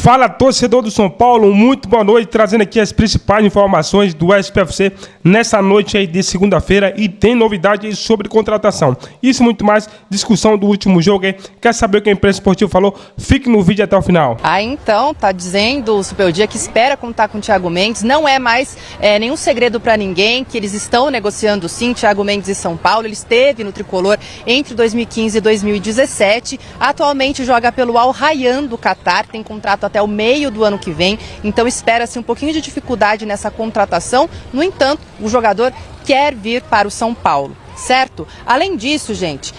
Fala, torcedor do São Paulo, muito boa noite, trazendo aqui as principais informações do SPFC nessa noite aí de segunda-feira e tem novidade aí sobre contratação. Isso e muito mais, discussão do último jogo aí. Quer saber o que a imprensa esportiva falou? Fique no vídeo até o final. Então, tá dizendo o Super Dia que espera contar com o Thiago Mendes, não é mais nenhum segredo para ninguém, que eles estão negociando sim, Thiago Mendes e São Paulo. Ele esteve no Tricolor entre 2015 e 2017, atualmente joga pelo Al Rayyan do Catar, tem contrato até o meio do ano que vem, então espera-se um pouquinho de dificuldade nessa contratação. No entanto, o jogador quer vir para o São Paulo, certo? Além disso, gente,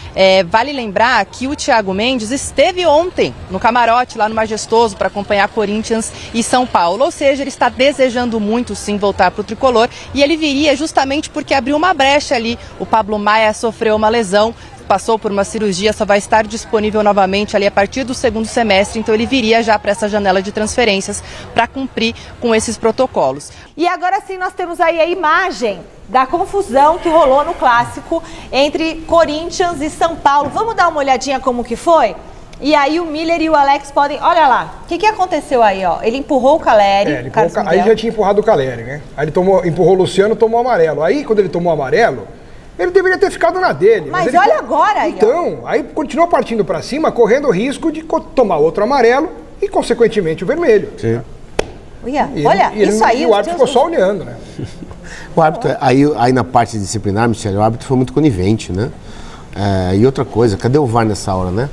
vale lembrar que o Thiago Mendes esteve ontem no camarote lá no Majestoso para acompanhar Corinthians e São Paulo, ou seja, ele está desejando muito sim voltar para o Tricolor e ele viria justamente porque abriu uma brecha ali. O Pablo Maia sofreu uma lesão, passou por uma cirurgia, só vai estar disponível novamente ali a partir do segundo semestre, então ele viria já para essa janela de transferências para cumprir com esses protocolos. E agora sim nós temos aí a imagem da confusão que rolou no clássico entre Corinthians e São Paulo. Vamos dar uma olhadinha como que foi? E aí o Miller e o Alex podem... Olha lá, o que aconteceu aí, ó? Ele empurrou o Caleri. Aí já tinha empurrado o Caleri, né? Aí ele empurrou o Luciano, tomou o amarelo. Aí quando ele tomou o amarelo, ele deveria ter ficado na dele. Mas olha agora aí. Então, aí continuou partindo para cima, correndo o risco de tomar outro amarelo e, consequentemente, o vermelho. Sim. Olha, isso aí... E o árbitro ficou só olhando, né? O árbitro, aí na parte disciplinar, Michele, o árbitro foi muito conivente, né? E outra coisa, cadê o VAR nessa hora, né?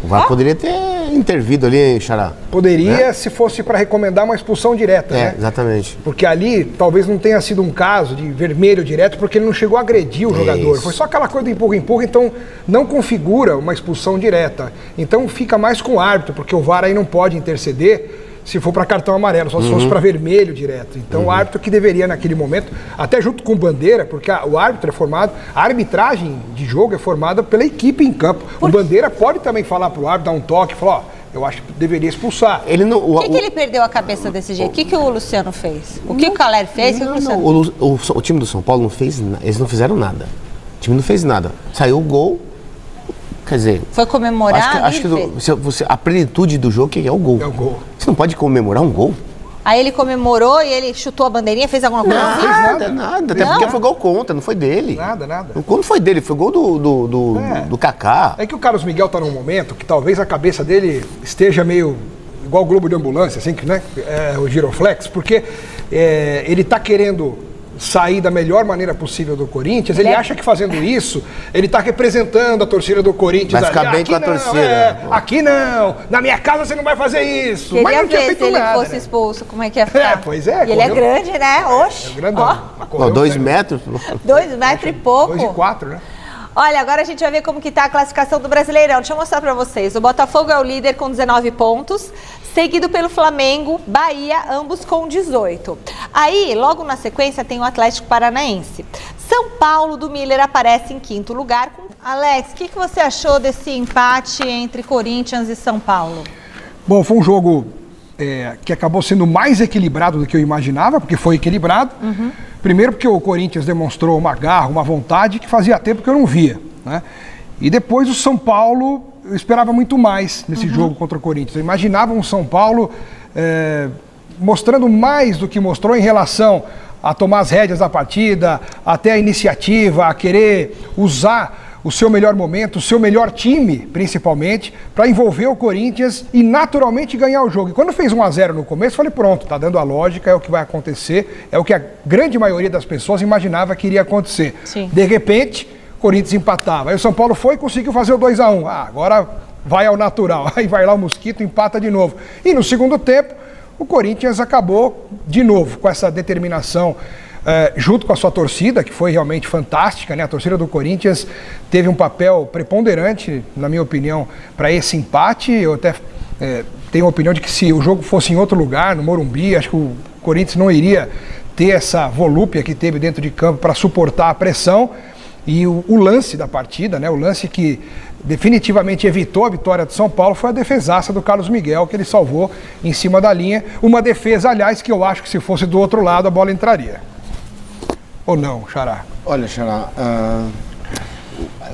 O VAR poderia ter intervido ali, Xará. Poderia, né? Se fosse para recomendar uma expulsão direta, né? Exatamente. Porque ali talvez não tenha sido um caso de vermelho direto, porque ele não chegou a agredir o jogador. Foi só aquela coisa do empurra-empurra, então não configura uma expulsão direta. Então fica mais com o árbitro, porque o VAR aí não pode interceder se for para cartão amarelo, só se fosse para vermelho direto. Então o árbitro que deveria naquele momento, até junto com o Bandeira, porque o árbitro é formado, a arbitragem de jogo é formada pela equipe em campo. O Bandeira pode também falar pro árbitro, dar um toque, falar, ó, eu acho que deveria expulsar. Por que ele perdeu a cabeça desse jeito? O que o Luciano fez? O que o Caleri fez? O time do São Paulo não fez nada, eles não fizeram nada. O time não fez nada. Saiu o gol, quer dizer... Foi comemorar? Acho que a plenitude do jogo é o gol. É o gol. Você não pode comemorar um gol? Aí ele comemorou e ele chutou a bandeirinha, fez alguma coisa? Nada. Até porque foi gol contra, não foi dele. Nada. O gol não foi dele, foi gol do Kaká. É que o Carlos Miguel tá num momento que talvez a cabeça dele esteja meio igual o globo de ambulância, assim, né? O giroflex, porque ele tá querendo sair da melhor maneira possível do Corinthians. Ele acha que fazendo isso, ele tá representando a torcida do Corinthians. Vai ficar bem com a torcida. Aqui não, na minha casa você não vai fazer isso. Queria Mas não tinha ver feito se ele nada, fosse expulso, como é que ia ficar. Pois é. E ele é grande, né? Oxe. É grandão. Ó. 2 metros? 2 metros e pouco. 2,4, né? Olha, agora a gente vai ver como que tá a classificação do Brasileirão. Deixa eu mostrar pra vocês. O Botafogo é o líder com 19 pontos, seguido pelo Flamengo, Bahia, ambos com 18. Aí, logo na sequência, tem o Atlético Paranaense. São Paulo do Miller aparece em quinto lugar. Alex, o que você achou desse empate entre Corinthians e São Paulo? Bom, foi um jogo que acabou sendo mais equilibrado do que eu imaginava, porque foi equilibrado. Primeiro porque o Corinthians demonstrou uma garra, uma vontade que fazia tempo que eu não via, né? E depois o São Paulo, eu esperava muito mais nesse jogo contra o Corinthians. Eu imaginava um São Paulo mostrando mais do que mostrou em relação a tomar as rédeas da partida, até a iniciativa, a querer usar o seu melhor momento, o seu melhor time, principalmente, para envolver o Corinthians e naturalmente ganhar o jogo. E quando fez 1-0 no começo, falei, pronto, tá dando a lógica, é o que vai acontecer, é o que a grande maioria das pessoas imaginava que iria acontecer. Sim. De repente, o Corinthians empatava. Aí o São Paulo foi e conseguiu fazer o 2-1. Agora vai ao natural. Aí vai lá o Mosquito, empata de novo. E no segundo tempo, o Corinthians acabou de novo com essa determinação, junto com a sua torcida, que foi realmente fantástica, né? A torcida do Corinthians teve um papel preponderante, na minha opinião, para esse empate. Eu até tenho a opinião de que se o jogo fosse em outro lugar, no Morumbi, acho que o Corinthians não iria ter essa volúpia que teve dentro de campo para suportar a pressão. E o lance da partida, né? O lance que definitivamente evitou a vitória do São Paulo foi a defesaça do Carlos Miguel, que ele salvou em cima da linha. Uma defesa, aliás, que eu acho que se fosse do outro lado a bola entraria. Ou não, Xará? Olha, Xará,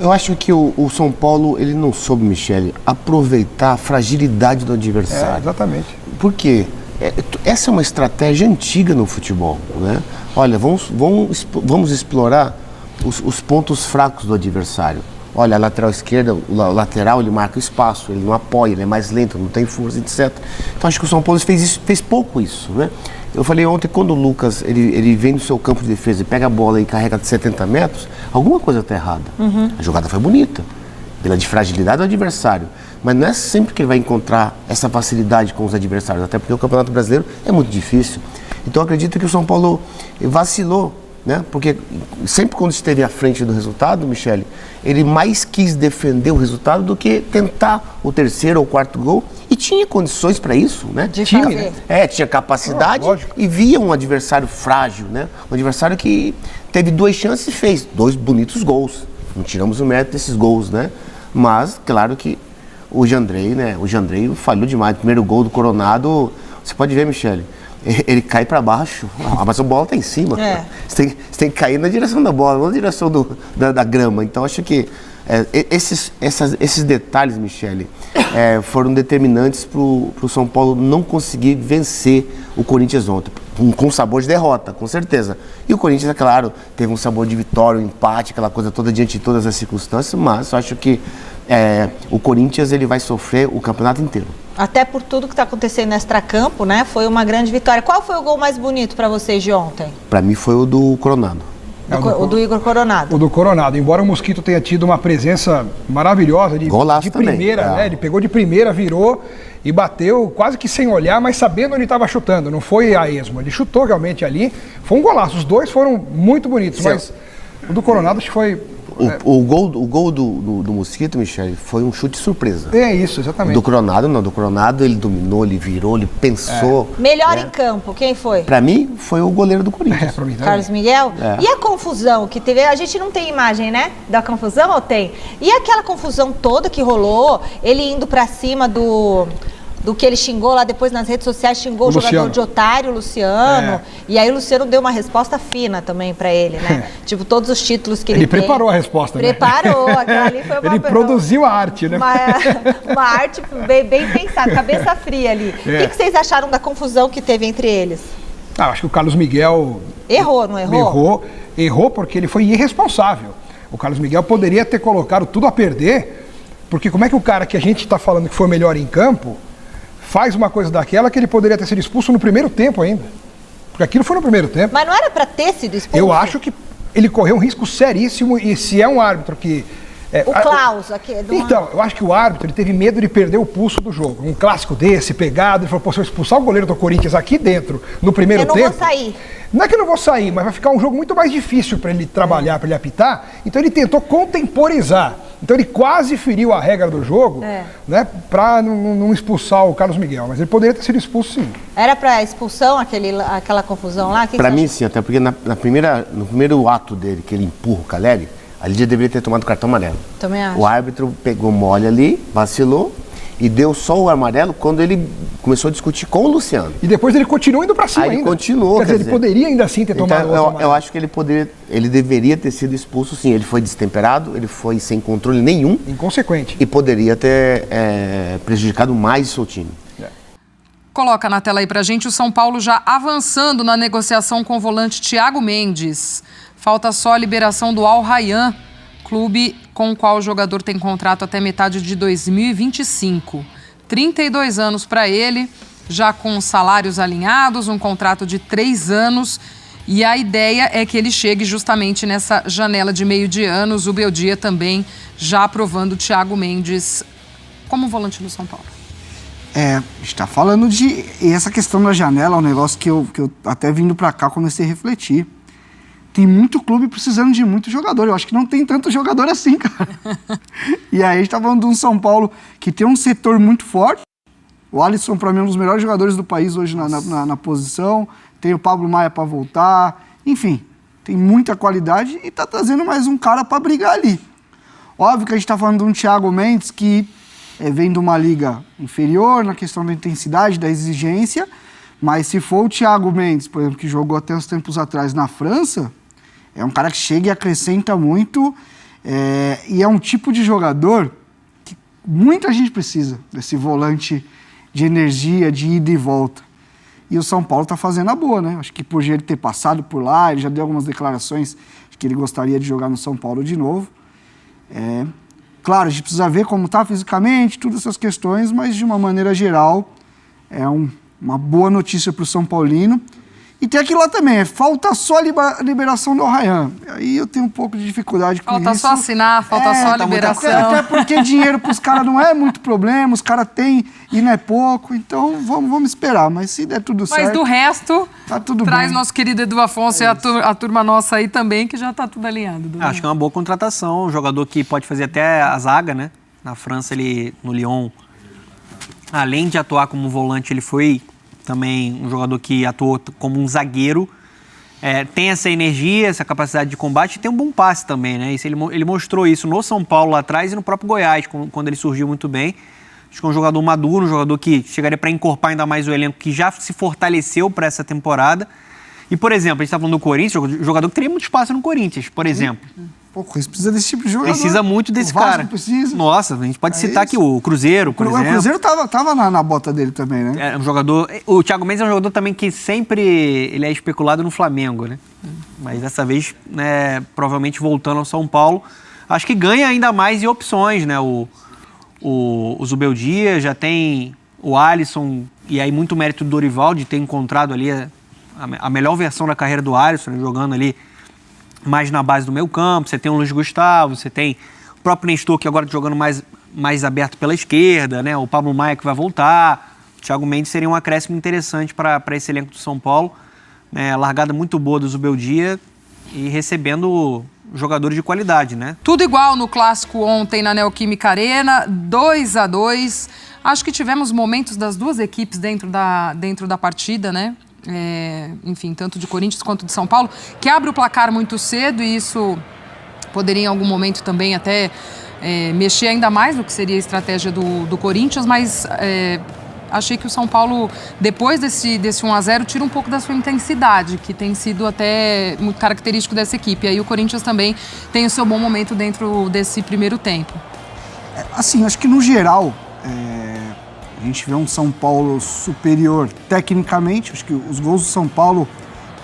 eu acho que o São Paulo, ele não soube, Michele, aproveitar a fragilidade do adversário. Exatamente. Por quê? Essa é uma estratégia antiga no futebol, né? Olha, vamos explorar os pontos fracos do adversário. Olha, a lateral esquerda, o lateral, ele marca espaço, ele não apoia, ele é mais lento, não tem força, etc. Então, acho que o São Paulo fez pouco isso, né? Eu falei ontem, quando o Lucas, ele vem do seu campo de defesa e pega a bola e carrega de 70 metros, alguma coisa está errada. A jogada foi bonita, pela de fragilidade do adversário. Mas não é sempre que ele vai encontrar essa facilidade com os adversários, até porque o Campeonato Brasileiro é muito difícil. Então, eu acredito que o São Paulo vacilou, né? Porque sempre quando esteve à frente do resultado, Michele, ele mais quis defender o resultado do que tentar o terceiro ou quarto gol, e tinha condições para isso, né? Tinha capacidade e via um adversário frágil, né? Um adversário que teve 2 chances e fez 2 bonitos gols. Não tiramos o mérito desses gols, né? Mas, claro que o Jandrei, né? O Jandrei falhou demais. O primeiro gol do Coronado, você pode ver, Michele, ele cai para baixo, mas a bola está em cima. Você tem que cair na direção da bola, não na direção da grama. Então, acho que esses detalhes, Michele, foram determinantes para o São Paulo não conseguir vencer o Corinthians ontem, com sabor de derrota, com certeza. E o Corinthians, é claro, teve um sabor de vitória, um empate, aquela coisa toda diante de todas as circunstâncias, mas eu acho que o Corinthians ele vai sofrer o campeonato inteiro. Até por tudo que está acontecendo no extracampo, né? Foi uma grande vitória. Qual foi o gol mais bonito para vocês de ontem? Para mim foi o do Coronado. O do Igor Coronado. O do Coronado. Embora o Mosquito tenha tido uma presença maravilhosa de primeira, né? Ele pegou de primeira, virou e bateu quase que sem olhar, mas sabendo onde estava chutando. Não foi a esmo. Ele chutou realmente ali. Foi um golaço. Os dois foram muito bonitos, mas o do Coronado acho que foi... O gol do Mosquito, Michele, foi um chute surpresa. É isso, exatamente. Do Coronado, não. Do Coronado, ele dominou, ele virou, ele pensou. Melhor em campo, quem foi? Pra mim, foi o goleiro do Corinthians. Pra mim também. Carlos Miguel? E a confusão que teve? A gente não tem imagem, né? Da confusão ou tem? E aquela confusão toda que rolou, ele indo pra cima do que ele xingou lá depois nas redes sociais, xingou o jogador de otário, o Luciano. E aí o Luciano deu uma resposta fina também pra ele, né? Tipo, todos os títulos que ele tem. Ele preparou a resposta, né? Preparou, aquela ali foi uma... Ele produziu a arte, né? Uma arte bem pensada, cabeça fria ali. O que vocês acharam da confusão que teve entre eles? Acho que o Carlos Miguel... Errou, não errou? Errou porque ele foi irresponsável. O Carlos Miguel poderia ter colocado tudo a perder, porque como é que o cara que a gente está falando que foi melhor em campo faz uma coisa daquela que ele poderia ter sido expulso no primeiro tempo ainda? Porque aquilo foi no primeiro tempo. Mas não era para ter sido expulso? Eu acho que ele correu um risco seríssimo, e se é um árbitro que... o Klaus aqui. Então, eu acho que o árbitro ele teve medo de perder o pulso do jogo. Um clássico desse, pegado, ele falou, pô, se eu expulsar o goleiro do Corinthians aqui dentro, no primeiro tempo... Eu não vou sair. Não é que eu não vou sair, mas vai ficar um jogo muito mais difícil para ele trabalhar, para ele apitar. Então ele tentou contemporizar. Então ele quase feriu a regra do jogo, né, para não expulsar o Carlos Miguel. Mas ele poderia ter sido expulso, sim. Era para expulsão aquela confusão lá? Para mim, sim, até porque no primeiro ato dele, que ele empurra o Caleri, ali já deveria ter tomado cartão amarelo. Também acho. O árbitro pegou mole ali, vacilou e deu só o amarelo quando ele começou a discutir com o Luciano. E depois ele continuou indo para cima ainda. Ele continuou, quer dizer, ele poderia ainda assim ter tomado o amarelo. Eu acho que ele deveria ter sido expulso, sim. Ele foi destemperado, ele foi sem controle nenhum. Inconsequente. E poderia ter prejudicado mais o seu time. Coloca na tela aí pra gente o São Paulo já avançando na negociação com o volante Thiago Mendes. Falta só a liberação do Al Rayyan, clube com o qual o jogador tem contrato até metade de 2025. 32 anos para ele, já com salários alinhados, um contrato de 3 anos. E a ideia é que ele chegue justamente nessa janela de meio de anos. O Beldia também já aprovando o Thiago Mendes como volante do São Paulo. Está falando de... E essa questão da janela é um negócio que eu até vindo para cá comecei a refletir. Tem muito clube precisando de muito jogador. Eu acho que não tem tanto jogador assim, cara. E aí a gente tá falando de um São Paulo que tem um setor muito forte. O Alisson, para mim, é um dos melhores jogadores do país hoje na posição. Tem o Pablo Maia para voltar. Enfim, tem muita qualidade e tá trazendo mais um cara para brigar ali. Óbvio que a gente tá falando de um Thiago Mendes que vem de uma liga inferior na questão da intensidade, da exigência. Mas se for o Thiago Mendes, por exemplo, que jogou até uns tempos atrás na França, é um cara que chega e acrescenta muito, e é um tipo de jogador que muita gente precisa, desse volante de energia, de ida e volta. E o São Paulo está fazendo a boa, né? Acho que por ele ter passado por lá, ele já deu algumas declarações de que ele gostaria de jogar no São Paulo de novo. Claro, a gente precisa ver como está fisicamente, todas essas questões, mas de uma maneira geral é uma boa notícia para o São Paulino. E tem aquilo lá também, falta só a liberação do Al-Rayyan. Aí eu tenho um pouco de dificuldade com isso. Falta só assinar, falta só a liberação. Até porque dinheiro para os caras não é muito problema, os caras têm e não é pouco, então vamos esperar. Mas se der tudo certo... Mas do resto, tá tudo traz bem. nosso querido Edu Afonso e a turma nossa aí também, que já está tudo alinhado. Acho que é uma boa contratação, um jogador que pode fazer até a zaga, né? Na França, ele no Lyon, além de atuar como volante, ele foi... também um jogador que atuou como um zagueiro, tem essa energia, essa capacidade de combate e tem um bom passe também, né? Ele mostrou isso no São Paulo lá atrás e no próprio Goiás, quando ele surgiu muito bem. Acho que é um jogador maduro, um jogador que chegaria para encorpar ainda mais o elenco, que já se fortaleceu para essa temporada. E, por exemplo, a gente está falando do Corinthians, jogador que teria muito espaço no Corinthians, por exemplo. Pô, o Corinthians precisa desse tipo de jogador. Precisa muito desse Vasco cara. Precisa. Nossa, a gente pode citar aqui o Cruzeiro, por exemplo. O Cruzeiro tava na bota dele também, né? É um jogador... O Thiago Mendes é um jogador também que sempre ele é especulado no Flamengo, né? Mas dessa vez, né, provavelmente voltando ao São Paulo, acho que ganha ainda mais em opções, né? O Zubeldia, já tem o Alisson, e aí muito mérito do Dorival de ter encontrado ali a melhor versão da carreira do Alisson, né, jogando ali mais na base do meio campo. Você tem o Luiz Gustavo, você tem o próprio Nestor, que agora tá jogando mais aberto pela esquerda, né? O Pablo Maia, que vai voltar. O Thiago Mendes seria um acréscimo interessante para esse elenco do São Paulo. Né? Largada muito boa do Zubeldia e recebendo jogadores de qualidade, né? Tudo igual no clássico ontem na Neoquímica Arena, 2-2. Acho que tivemos momentos das duas equipes dentro da partida, né? Enfim, tanto de Corinthians quanto de São Paulo, que abre o placar muito cedo e isso poderia em algum momento também até mexer ainda mais no que seria a estratégia do Corinthians, mas achei que o São Paulo, depois desse 1-0, tira um pouco da sua intensidade, que tem sido até muito característico dessa equipe. Aí o Corinthians também tem o seu bom momento dentro desse primeiro tempo. Assim, acho que no geral a gente vê um São Paulo superior tecnicamente. Acho que os gols do São Paulo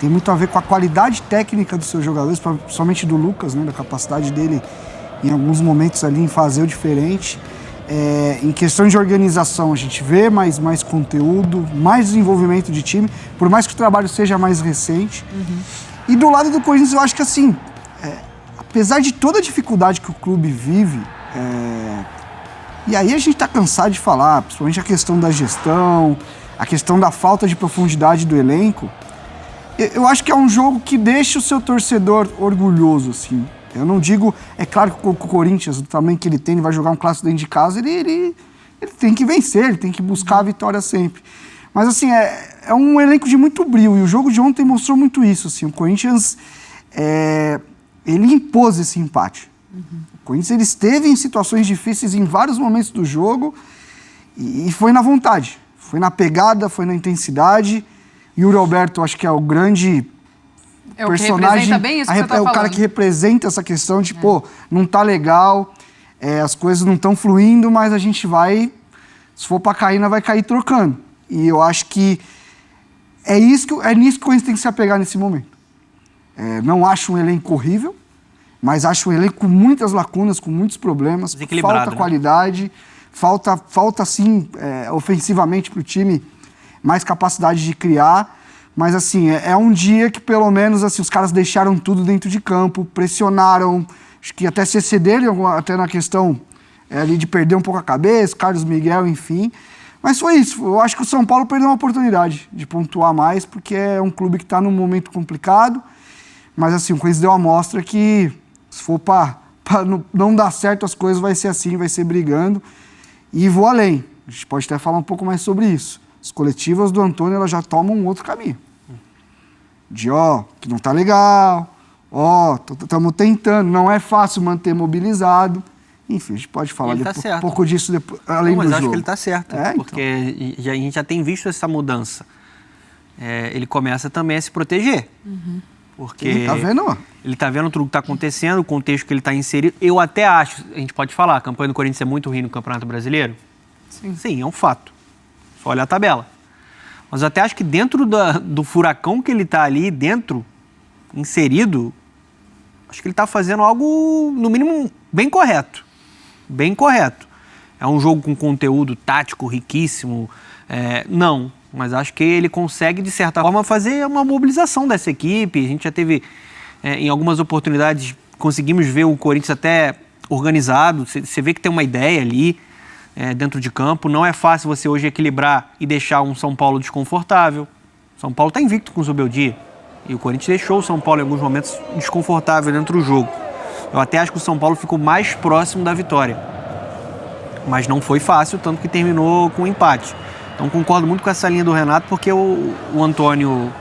tem muito a ver com a qualidade técnica dos seus jogadores, principalmente do Lucas, né, da capacidade dele em alguns momentos ali em fazer o diferente. Em questão de organização, a gente vê mais conteúdo, mais desenvolvimento de time, por mais que o trabalho seja mais recente. Uhum. E do lado do Corinthians, eu acho que assim, apesar de toda a dificuldade que o clube vive, e aí a gente está cansado de falar, principalmente a questão da gestão, a questão da falta de profundidade do elenco, eu acho que é um jogo que deixa o seu torcedor orgulhoso, assim. Eu não digo, é claro que o Corinthians, do tamanho que ele tem, ele vai jogar um clássico dentro de casa, ele tem que vencer, ele tem que buscar a vitória sempre. Mas assim, é um elenco de muito brilho, e o jogo de ontem mostrou muito isso, assim. O Corinthians, ele impôs esse empate. Uhum. O Corinthians, ele esteve em situações difíceis em vários momentos do jogo, e foi na vontade, foi na pegada, foi na intensidade. E o Yuri Alberto, acho que é o grande personagem, que representa bem isso que você tá falando. O cara que representa essa questão de, pô, não tá legal, as coisas não estão fluindo, mas a gente vai, se for pra cair, nós vai cair trocando. E eu acho que é nisso que o Corinthians tem que se apegar nesse momento. Não acho um elenco horrível, mas acho um elenco com muitas lacunas, com muitos problemas, falta qualidade, falta sim, ofensivamente pro time, mais capacidade de criar, mas assim, é um dia que pelo menos assim, os caras deixaram tudo dentro de campo, pressionaram, acho que até se excederem, até na questão ali de perder um pouco a cabeça, Carlos Miguel, enfim, mas foi isso. Eu acho que o São Paulo perdeu uma oportunidade de pontuar mais, porque é um clube que está num momento complicado, mas assim, o Corinthians deu uma amostra que se for para não dar certo as coisas, vai ser assim, vai ser brigando, e vou além, a gente pode até falar um pouco mais sobre isso. As coletivas do Antônio, elas já tomam um outro caminho. De, que não tá legal, estamos tentando, não é fácil manter mobilizado. Enfim, a gente pode falar um pouco disso depois, além do jogo. Mas acho que ele está certo, porque a gente já tem visto essa mudança. Ele começa também a se proteger. Uhum. Porque ele tá vendo, ele está vendo tudo que está acontecendo, o contexto que ele está inserido. Eu até acho, a gente pode falar, a campanha do Corinthians é muito ruim no Campeonato Brasileiro? Sim, é um fato. Olha a tabela. Mas eu até acho que dentro do furacão que ele está ali dentro, inserido, acho que ele está fazendo algo, no mínimo, bem correto. Bem correto. É um jogo com conteúdo tático riquíssimo? Não, mas acho que ele consegue, de certa forma, fazer uma mobilização dessa equipe. A gente já teve, em algumas oportunidades, conseguimos ver o Corinthians até organizado. Você vê que tem uma ideia ali dentro de campo. Não é fácil você hoje equilibrar e deixar um São Paulo desconfortável. São Paulo está invicto com o Zubeldia. E o Corinthians deixou o São Paulo em alguns momentos desconfortável dentro do jogo. Eu até acho que o São Paulo ficou mais próximo da vitória. Mas não foi fácil, tanto que terminou com um empate. Então concordo muito com essa linha do Renato, porque o Antônio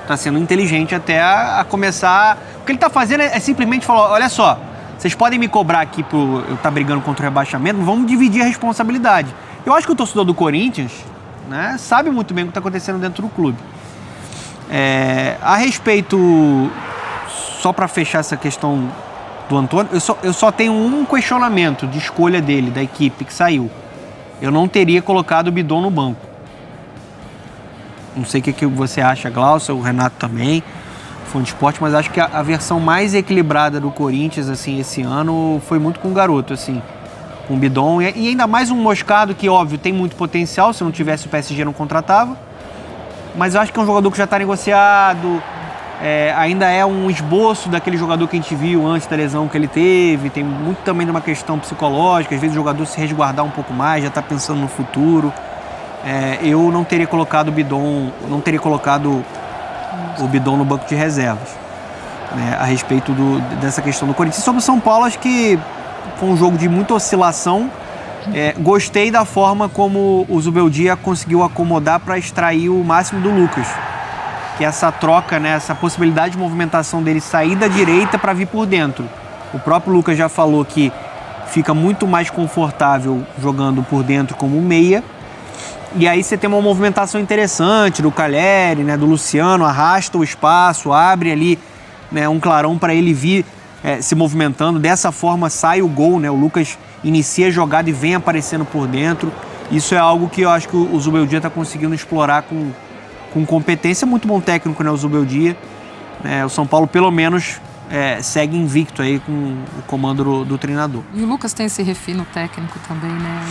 está sendo inteligente até a começar... O que ele está fazendo é simplesmente falar, olha só, vocês podem me cobrar aqui por eu estar brigando contra o rebaixamento, mas vamos dividir a responsabilidade. Eu acho que o torcedor do Corinthians, né, sabe muito bem o que está acontecendo dentro do clube. A respeito, só para fechar essa questão do Antônio, eu só tenho um questionamento de escolha dele, da equipe que saiu. Eu não teria colocado o Bidon no banco. Não sei o que você acha, Glaucio, o Renato também, fã de esporte, mas acho que a versão mais equilibrada do Corinthians, assim, esse ano foi muito com o garoto, assim, com o Bidon, e ainda mais um Moscardo que, óbvio, tem muito potencial, se não tivesse o PSG não contratava, mas eu acho que é um jogador que já está negociado, ainda é um esboço daquele jogador que a gente viu antes da lesão que ele teve, tem muito também de uma questão psicológica, às vezes o jogador se resguardar um pouco mais, já está pensando no futuro. Eu não teria colocado o Bidon, no banco de reservas, né, a respeito dessa questão do Corinthians. E sobre o São Paulo, acho que foi um jogo de muita oscilação. Gostei da forma como o Zubeldia conseguiu acomodar para extrair o máximo do Lucas, que é essa troca, né, essa possibilidade de movimentação dele sair da direita para vir por dentro. O próprio Lucas já falou que fica muito mais confortável jogando por dentro como meia. E aí você tem uma movimentação interessante do Calleri, né, do Luciano, arrasta o espaço, abre ali, né, um clarão para ele vir se movimentando. Dessa forma sai o gol, né, o Lucas inicia a jogada e vem aparecendo por dentro. Isso é algo que eu acho que o Zubeldia está conseguindo explorar com competência. Muito bom técnico, né, o Zubeldia. O São Paulo, pelo menos, segue invicto aí com o comando do treinador. E o Lucas tem esse refino técnico também, né?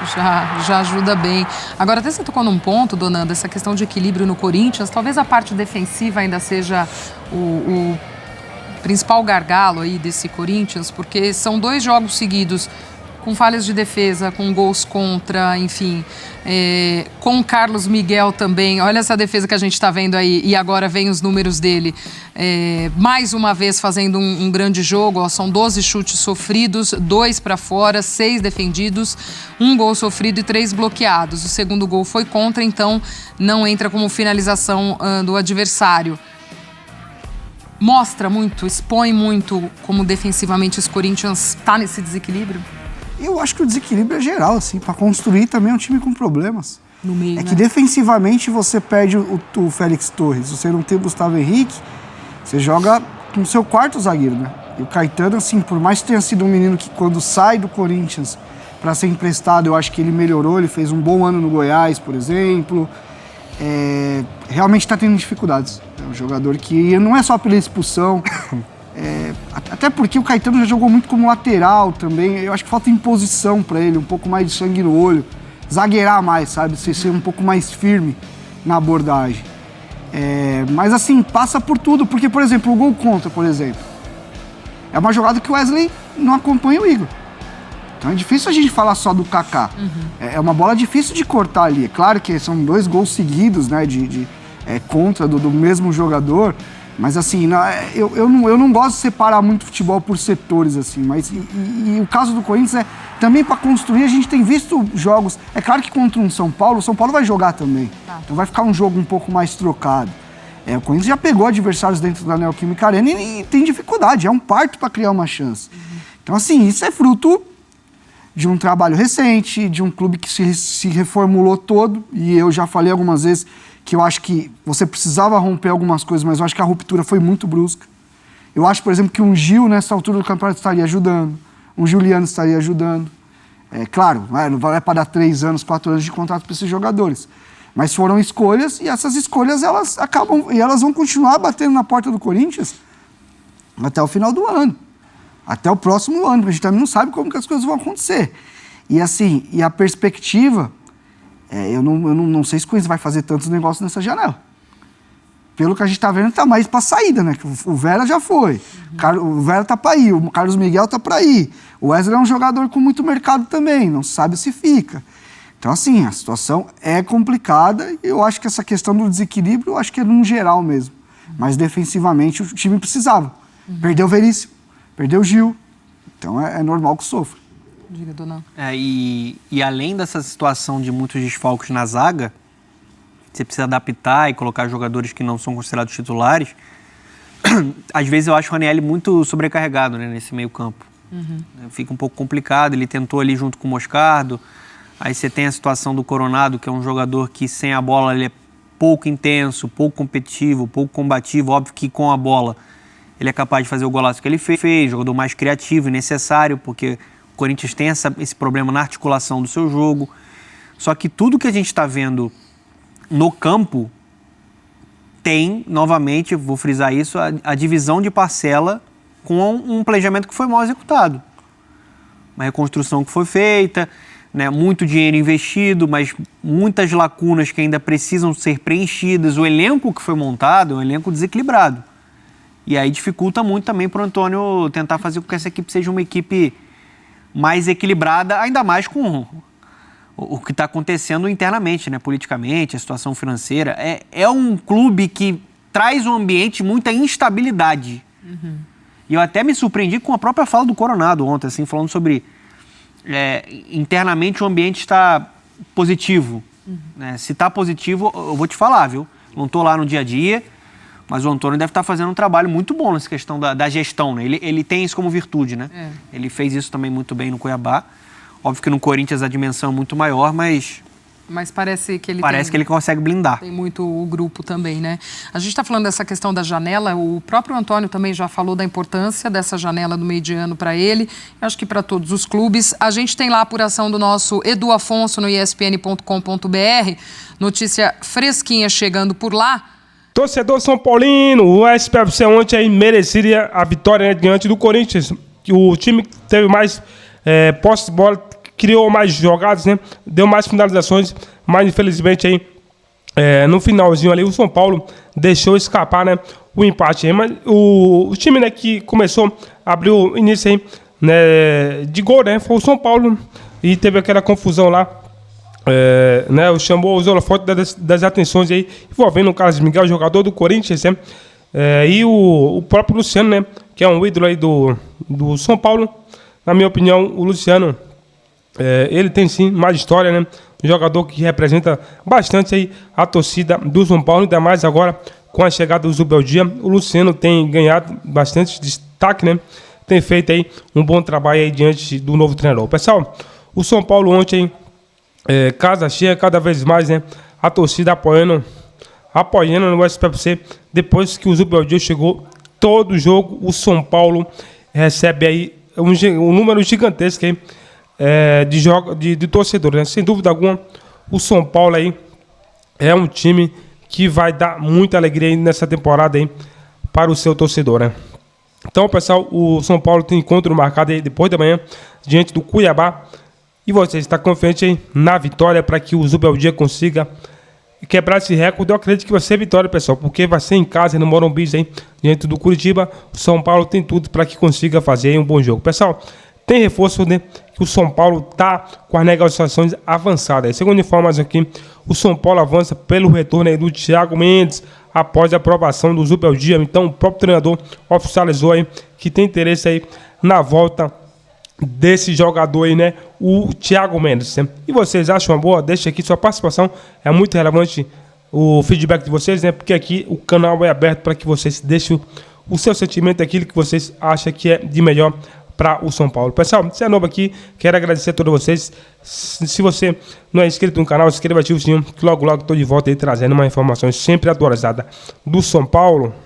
E já ajuda bem. Agora, até você tocou num ponto, Dona, dessa questão de equilíbrio no Corinthians. Talvez a parte defensiva ainda seja o principal gargalo aí desse Corinthians, porque são 2 jogos seguidos com falhas de defesa, com gols contra, enfim, com o Carlos Miguel também. Olha essa defesa que a gente está vendo aí, e agora vem os números dele. Mais uma vez fazendo um grande jogo, ó, são 12 chutes sofridos, 2 para fora, 6 defendidos, 1 gol sofrido e 3 bloqueados. O segundo gol foi contra, então não entra como finalização do adversário. Mostra muito, expõe muito como defensivamente os Corinthians está nesse desequilíbrio? Eu acho que o desequilíbrio é geral, assim, para construir também é um time com problemas. No meio, que defensivamente você perde o Félix Torres, você não tem o Gustavo Henrique, você joga com o seu quarto zagueiro, né? E o Caetano, assim, por mais que tenha sido um menino que quando sai do Corinthians para ser emprestado, eu acho que ele melhorou, ele fez um bom ano no Goiás, por exemplo, realmente está tendo dificuldades. É um jogador que não é só pela expulsão, até porque o Caetano já jogou muito como lateral também. Eu acho que falta imposição para ele, um pouco mais de sangue no olho, zagueirar mais, sabe? Ser um pouco mais firme na abordagem. Mas assim, passa por tudo, porque, por exemplo, o gol contra, por exemplo, é uma jogada que o Wesley não acompanha o Igor. Então é difícil a gente falar só do Kaká. É uma bola difícil de cortar ali. É claro que são 2 gols seguidos, né, contra do mesmo jogador. Mas assim, eu não gosto de separar muito futebol por setores, assim, mas e o caso do Corinthians também para construir, a gente tem visto jogos, é claro que contra o São Paulo vai jogar também, então vai ficar um jogo um pouco mais trocado. O Corinthians já pegou adversários dentro da Neoquímica Arena e tem dificuldade, é um parto para criar uma chance. Então assim, isso é fruto de um trabalho recente, de um clube que se reformulou todo, e eu já falei algumas vezes que eu acho que você precisava romper algumas coisas, mas eu acho que a ruptura foi muito brusca. Eu acho, por exemplo, que um Gil, nessa altura do campeonato, estaria ajudando, um Juliano estaria ajudando. É claro, não vai para dar 3 anos, 4 anos de contrato para esses jogadores. Mas foram escolhas, e essas escolhas elas acabam, e elas vão continuar batendo na porta do Corinthians até o final do ano. Até o próximo ano, porque a gente também não sabe como que as coisas vão acontecer. E assim, e a perspectiva, eu não sei se o Corinthians vai fazer tantos negócios nessa janela. Pelo que a gente está vendo, está mais para saída, né? O Vera já foi, o Vera está para ir, o Carlos Miguel está para ir. O Wesley é um jogador com muito mercado também, não se sabe se fica. Então, assim, a situação é complicada e eu acho que essa questão do desequilíbrio, eu acho que é num geral mesmo. Mas defensivamente o time precisava. Perdeu o Veríssimo, perdeu o Gil, então é normal que sofra. Diga, dona. E além dessa situação de muitos desfalques na zaga, você precisa adaptar e colocar jogadores que não são considerados titulares. Às vezes eu acho o Ranieri muito sobrecarregado, né, nesse meio campo. Fica um pouco complicado, ele tentou ali junto com o Moscardo. Aí você tem a situação do Coronado, que é um jogador que sem a bola ele é pouco intenso, pouco competitivo, pouco combativo. Óbvio que com a bola ele é capaz de fazer o golaço que ele fez, jogador mais criativo e necessário, porque o Corinthians tem esse problema na articulação do seu jogo. Só que tudo que a gente está vendo no campo tem, novamente, vou frisar isso, a divisão de parcela com um planejamento que foi mal executado. Uma reconstrução que foi feita, né, muito dinheiro investido, mas muitas lacunas que ainda precisam ser preenchidas. O elenco que foi montado é um elenco desequilibrado. E aí dificulta muito também para o Antônio tentar fazer com que essa equipe seja uma equipe mais equilibrada, ainda mais com o que está acontecendo internamente, né, politicamente, a situação financeira. É um clube que traz um ambiente de muita instabilidade. E eu até me surpreendi com a própria fala do Coronado ontem, assim, falando sobre internamente o ambiente está positivo. Né? Se está positivo, eu vou te falar, viu? Não estou lá no dia a dia, mas o Antônio deve estar fazendo um trabalho muito bom nessa questão da gestão, né? Ele tem isso como virtude, né? Ele fez isso também muito bem no Cuiabá. Óbvio que no Corinthians a dimensão é muito maior, mas parece que ele que ele consegue blindar. Tem muito o grupo também, né? A gente está falando dessa questão da janela, o próprio Antônio também já falou da importância dessa janela do meio de ano para ele, acho que para todos os clubes. A gente tem lá a apuração do nosso Edu Afonso no espn.com.br, notícia fresquinha chegando por lá. Torcedor São Paulino, o SPFC ontem aí merecia a vitória, né, diante do Corinthians. O time teve mais posse de bola, criou mais jogadas, né? Deu mais finalizações, mas infelizmente aí no finalzinho ali o São Paulo deixou escapar, né, o empate aí. Mas o time, né, que começou, abriu início aí, né, de gol, né, foi o São Paulo e teve aquela confusão lá, né, chamou os holofotes das atenções aí envolvendo o Carlos Miguel, jogador do Corinthians, né, e o próprio Luciano, né, que é um ídolo aí do São Paulo. Na minha opinião, o Luciano ele tem sim mais história, né? Um jogador que representa bastante aí a torcida do São Paulo, ainda mais agora com a chegada do Zubeldia. O Luciano tem ganhado bastante destaque, né? Tem feito aí um bom trabalho aí diante do novo treinador. Pessoal, o São Paulo ontem, casa cheia cada vez mais, né? A torcida apoiando no SPFC. Depois que o Zubeldia chegou, todo jogo o São Paulo recebe aí um número gigantesco aí de torcedores, né? Sem dúvida alguma, o São Paulo aí é um time que vai dar muita alegria aí nessa temporada aí para o seu torcedor, né? Então, pessoal, o São Paulo tem encontro marcado aí depois da manhã diante do Cuiabá, e você está confiante aí na vitória para que o Zubeldia consiga quebrar esse recorde. Eu acredito que vai ser vitória, pessoal, porque vai ser em casa, no Morumbi aí, diante do Curitiba. O São Paulo tem tudo para que consiga fazer aí um bom jogo. Pessoal, tem reforço, né, que o São Paulo está com as negociações avançadas. Segundo informações aqui, o São Paulo avança pelo retorno aí do Thiago Mendes após a aprovação do Zubeldia. Então, o próprio treinador oficializou aí que tem interesse aí na volta desse jogador aí, né, o Thiago Mendes. Né? E vocês acham uma boa? Deixa aqui sua participação, é muito relevante o feedback de vocês, né, porque aqui o canal é aberto para que vocês deixem o seu sentimento, aquilo que vocês acham que é de melhor para o São Paulo. Pessoal, se é novo aqui, quero agradecer a todos vocês. Se você não é inscrito no canal, inscreva-se, que logo estou de volta aí trazendo uma informação sempre atualizada do São Paulo.